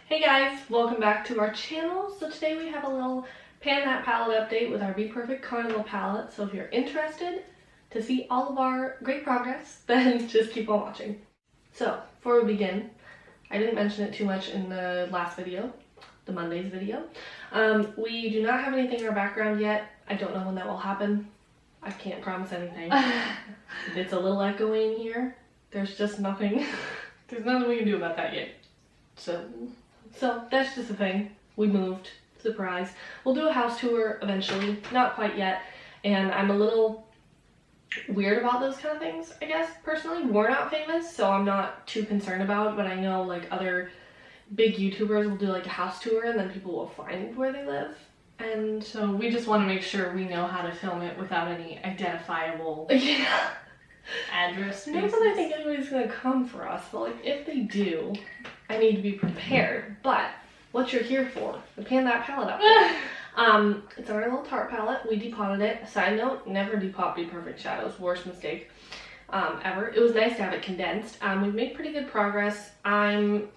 Hey guys, welcome back to our channel. So today we have a little Pan That palette update with our Be Perfect Carnival palette. So if you're interested to see all of our great progress, then just keep on watching. So before we begin, I didn't mention it too much in the last video, the Monday's video. We do not have anything in our background yet. I don't know when that will happen. I can't promise anything. It's a little echoing here. There's just nothing. There's nothing we can do about that yet. So that's just a thing. We moved. Surprise. We'll do a house tour eventually. Not quite yet. And I'm a little weird about those kind of things, I guess, personally. We're not famous, so I'm not too concerned about it, but I know like other big YouTubers will do like a house tour and then people will find where they live. And so we just want to make sure we know how to film it without any identifiable address spaces. Not that I think anybody's gonna come for us, but like if they do, I need to be prepared. But what you're here for, the Pan That palette update. It's our little Tarte palette. We depotted it. Side note, never depot Be Perfect shadows. Worst mistake ever. It was nice to have it condensed. We've made pretty good progress. I'm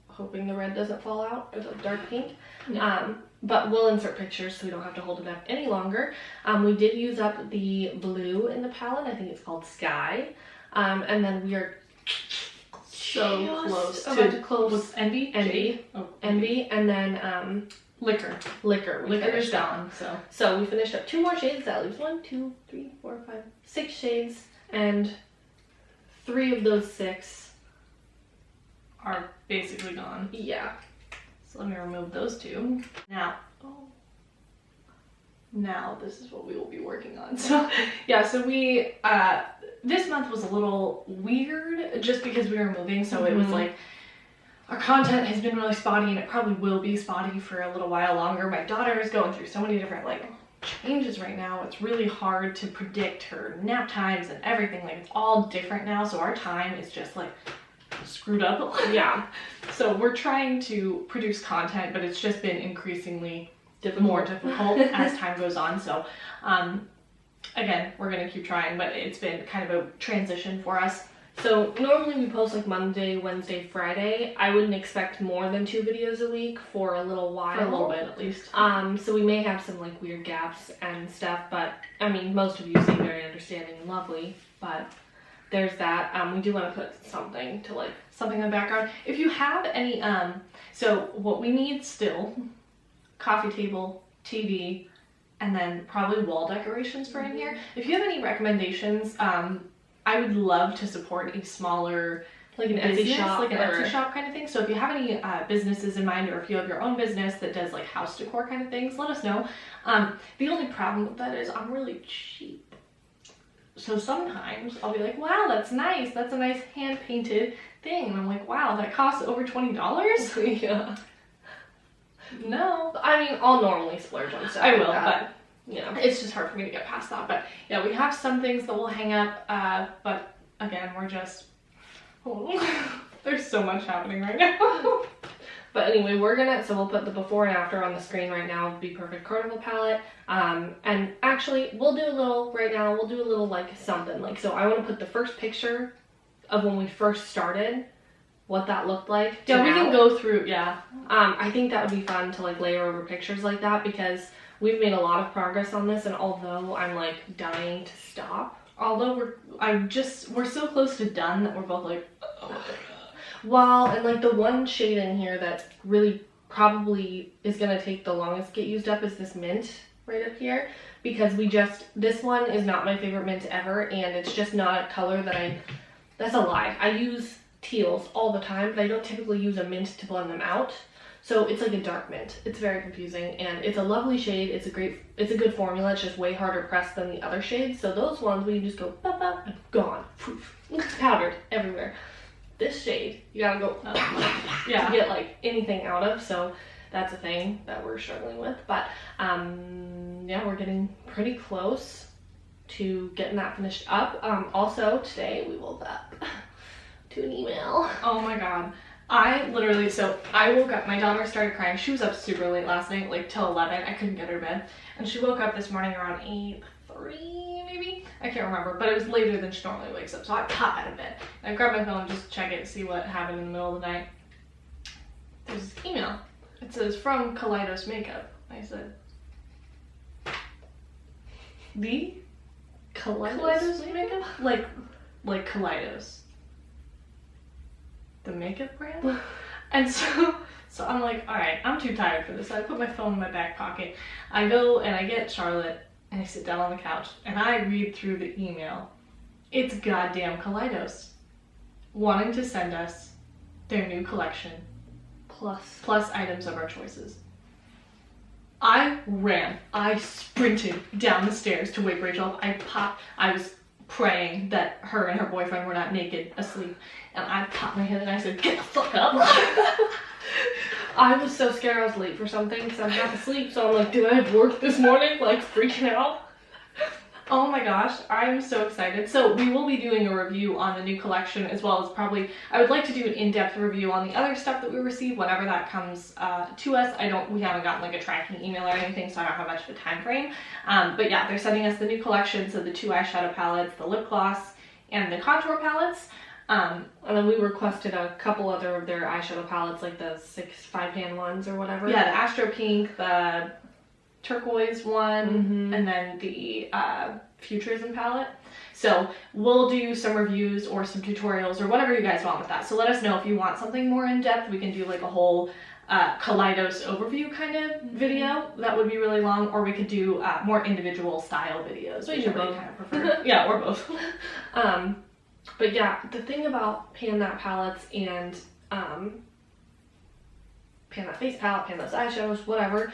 hoping the red doesn't fall out, or the dark pink. Yeah. But we'll insert pictures so we don't have to hold it up any longer. We did use up the blue in the palette. I think it's called Sky. And then we are so close to close. What's Envy? Envy. Oh, Envy. And then Liquor. Liquor is done. So we finished up 2 more shades. That leaves 1, 2, 3, 4, 5, 6 shades. And 3 of those 6 are basically gone. Yeah. So let me remove those 2. Now this is what we will be working on. So yeah, so we this month was a little weird just because we were moving, so it was like our content has been really spotty and it probably will be spotty for a little while longer. My daughter is going through so many different like changes right now. It's really hard to predict her nap times and everything. Like it's all different now, so our time is just like screwed up. Yeah. So we're trying to produce content, but it's just been increasingly more difficult as time goes on. So again, we're gonna keep trying, but it's been kind of a transition for us. So normally we post like Monday, Wednesday, Friday. I wouldn't expect more than 2 videos a week for a little while. For a little bit at least. So we may have some like weird gaps and stuff, but I mean most of you seem very understanding and lovely, but there's that. We do want to put something to like something in the background. If you have any so what we need still, coffee table, TV, and then probably wall decorations for in here. If you have any recommendations, I would love to support a smaller like an Etsy shop, like an Etsy shop kind of thing. So if you have any businesses in mind, or if you have your own business that does like house decor kind of things, let us know. The only problem with that is I'm really cheap. So sometimes I'll be like, wow, that's nice. That's a nice hand-painted thing. And I'm like, wow, that costs over $20? Yeah. No. I mean, I'll normally splurge on stuff. I will, like but you know, it's just hard for me to get past that. But yeah, we have some things that we'll hang up, but again, we're just, there's so much happening right now. But anyway, so we'll put the before and after on the screen right now, Be Perfect Carnival palette. And actually, we'll do a little like something. Like, so I want to put the first picture of when we first started, what that looked like. Yeah, we can go through, yeah. I think that would be fun to like layer over pictures like that because we've made a lot of progress on this, and although I'm like dying to stop. Although we're so close to done that we're both like, oh my God. Well, and like the one shade in here that really probably is going to take the longest to get used up is this mint right up here, because this one is not my favorite mint ever, and it's just not a color that's a lie. I use teals all the time, but I don't typically use a mint to blend them out. So it's like a dark mint. It's very confusing, and it's a lovely shade. It's a good formula. It's just way harder pressed than the other shades. So those ones we can just go bop, bop, and gone. It's powdered everywhere. This shade, you gotta go to get like anything out of, so that's a thing that we're struggling with. But yeah, we're getting pretty close to getting that finished up. Also today we woke up to an email. Oh my God. I woke up, my daughter started crying. She was up super late last night, like till 11. I couldn't get her to bed. And she woke up this morning around 8:30 maybe? I can't remember, but it was later than she normally wakes up. So I pop out of bed. I grab my phone and just check it, see what happened in the middle of the night. was this email. It says, from Kaleidos Makeup. I said, the Kaleidos Makeup? Like Kaleidos. The makeup brand? And so I'm like, all right, I'm too tired for this. So I put my phone in my back pocket. I go and I get Charlotte and I sit down on the couch and I read through the email. It's goddamn Kaleidos wanting to send us their new collection plus items of our choices. I sprinted down the stairs to wake Rachel up. I was praying that her and her boyfriend were not naked asleep, and I popped my head and I said, get the fuck up. I was so scared I was late for something because I'm half asleep, so I'm like, did I have work this morning? Like, freaking out. Oh my gosh, I'm so excited. So we will be doing a review on the new collection, as well as probably, I would like to do an in-depth review on the other stuff that we receive whenever that comes to us. We haven't gotten like a tracking email or anything, so I don't have much of a time frame. But yeah, they're sending us the new collection, so the 2 eyeshadow palettes, the lip gloss, and the contour palettes. And then we requested a couple other of their eyeshadow palettes, like the 6 5-pan ones or whatever. Yeah, the Astro Pink, the turquoise one, and then the Futurism palette. So we'll do some reviews or some tutorials or whatever you guys want with that. So let us know if you want something more in depth. We can do like a whole Kaleidos overview kind of video. That would be really long, or we could do more individual style videos. We do both. Kind of prefer. Yeah, or both. But yeah, the thing about Pan That palettes and Pan That face palette, Pan That eyeshadows, whatever,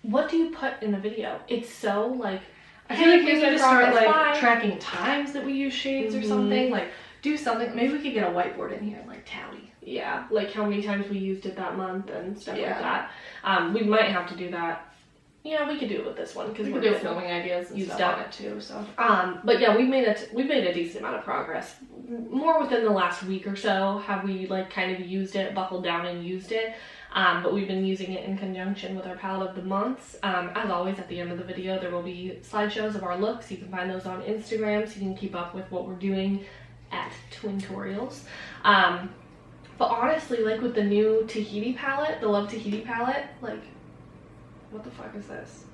what do you put in the video? It's so like, I feel like we need to start like tracking times that we use shades or something. Like do something. Maybe we could get a whiteboard in here and like tally. Yeah, like how many times we used it that month and stuff like that. We might have to do that. Yeah, we could do it with this one because we're doing filming ideas and stuff on it too. So, but yeah, we've made a decent amount of progress. More within the last week or so have we like kind of used it, buckled down and used it. But we've been using it in conjunction with our palette of the months. As always, at the end of the video, there will be slideshows of our looks. You can find those on Instagram, so you can keep up with what we're doing at Twintorials. But honestly, like with the new Tahiti palette, the Love Tahiti palette, like, what the fuck is this?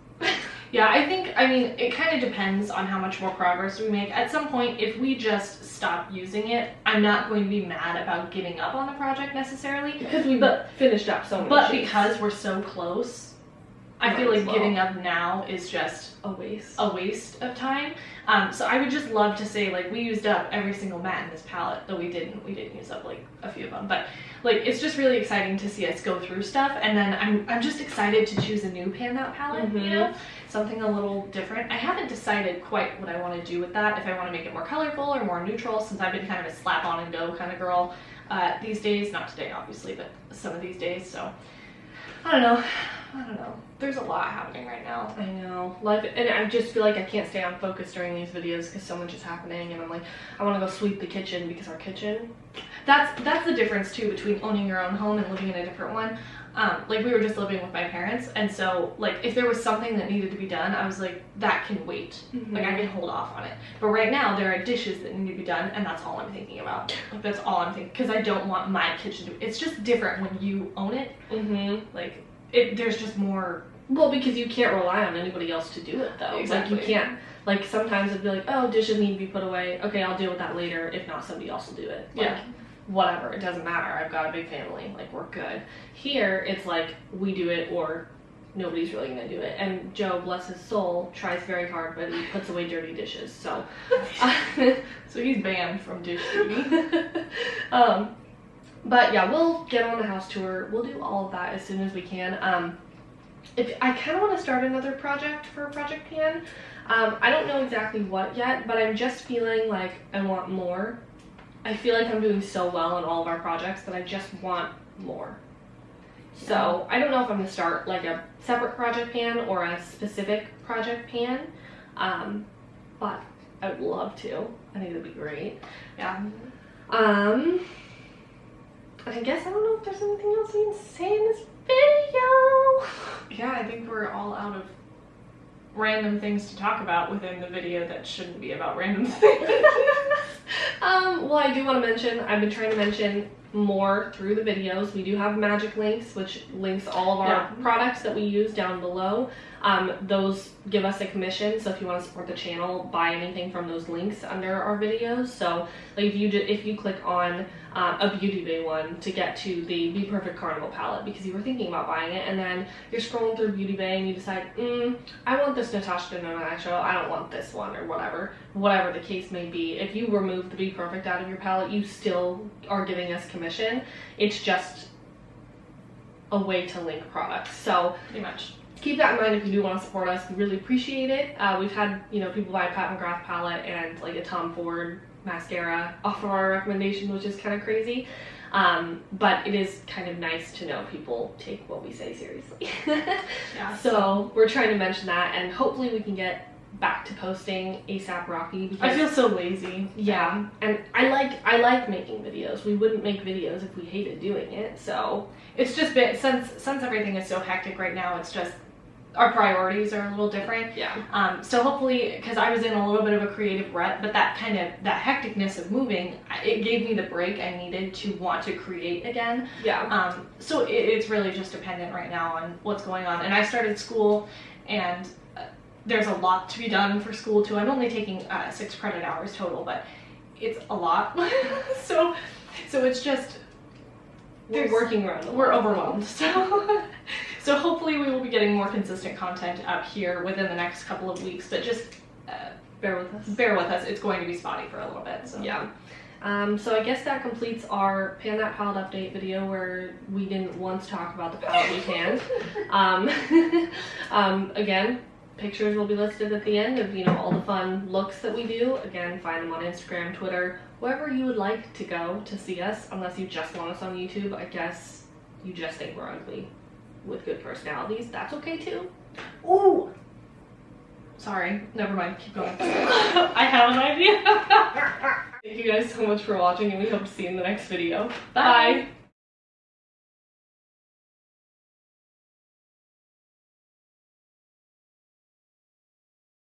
Yeah, I mean, it kind of depends on how much more progress we make. At some point, if we just stop using it, I'm not going to be mad about giving up on the project necessarily. Because we finished up so many But shades. because we're so close, I feel like giving up now is just a waste of time. So I would just love to say, like, we used up every single matte in this palette, though we didn't use up like a few of them, but like it's just really exciting to see us go through stuff. And then I'm just excited to choose a new Pan That palette, you know, something a little different. I haven't decided quite what I want to do with that, if I want to make it more colorful or more neutral, since I've been kind of a slap on and go kind of girl these days. Not today obviously, but some of these days. So I don't know. There's a lot happening right now. I know. Life, and I just feel like I can't stay on focus during these videos because so much is happening, and I'm like, I want to go sweep the kitchen because our kitchen. That's the difference too between owning your own home and living in a different one. Like we were just living with my parents, and so like if there was something that needed to be done, I was like, that can wait. Like I can hold off on it. But right now there are dishes that need to be done, and that's all I'm thinking about. Like that's all I'm thinking, because I don't want my kitchen to. It's just different when you own it. Like there's just more. Well, because you can't rely on anybody else to do it though. Exactly. Like you can't. Like sometimes it'd be like, oh, dishes need to be put away. Okay, I'll deal with that later. If not, somebody else will do it. Like, yeah. Whatever, it doesn't matter. I've got a big family. Like we're good. Here, it's like we do it or nobody's really gonna do it. And Joe, bless his soul, tries very hard, but he puts away dirty dishes. So, so he's banned from dish duty. But yeah, we'll get on the house tour. We'll do all of that as soon as we can. If I kind of want to start another project for Project Pan. I don't know exactly what yet, but I'm just feeling like I want more. I feel like I'm doing so well in all of our projects that I just want more. So I don't know if I'm gonna start like a separate Project Pan or a specific Project Pan, but I would love to. I think it'd be great. Yeah. I guess I don't know if there's anything else we can say in this video. Yeah, I think we're all out of random things to talk about within the video that shouldn't be about random things. Well, I do want to mention, I've been trying to mention more through the videos. We do have magic links, which links all of our products that we use down below. Those give us a commission, so if you want to support the channel, buy anything from those links under our videos. So like if you click on a Beauty Bay one to get to the Be Perfect Carnival palette because you were thinking about buying it, and then you're scrolling through Beauty Bay and you decide, I want this Natasha Denona show, I don't want this one, or whatever the case may be. If you remove the Be Perfect out of your palette, you still are giving us commission. It's just a way to link products. So pretty much. Keep that in mind if you do want to support us. We really appreciate it. We've had, people buy a Pat McGrath palette and like a Tom Ford mascara off of our recommendation, which is kind of crazy. But it is kind of nice to know people take what we say seriously. So we're trying to mention that, and hopefully we can get back to posting ASAP Rocky, because I feel so lazy. Yeah, and I like making videos. We wouldn't make videos if we hated doing it. So it's just been since everything is so hectic right now, it's just our priorities are a little different. Yeah. So hopefully, because I was in a little bit of a creative rut, but that hecticness of moving, it gave me the break I needed to want to create again. Yeah. So it's really just dependent right now on what's going on. And I started school, and there's a lot to be done for school too. I'm only taking 6 credit hours total, but it's a lot. so it's just we're working around. We're overwhelmed. So hopefully we will be getting more consistent content up here within the next couple of weeks. But just bear with us. Bear with us. It's going to be spotty for a little bit. So yeah. So I guess that completes our Pan That Palette update video, where we didn't once talk about the palette we panned. Again, pictures will be listed at the end of all the fun looks that we do. Again, find them on Instagram, Twitter, wherever you would like to go to see us, unless you just want us on YouTube. I guess you just think we're ugly with good personalities. That's okay too. Ooh! Sorry, never mind, keep going. I have an idea. Thank you guys so much for watching, and we hope to see you in the next video. Bye.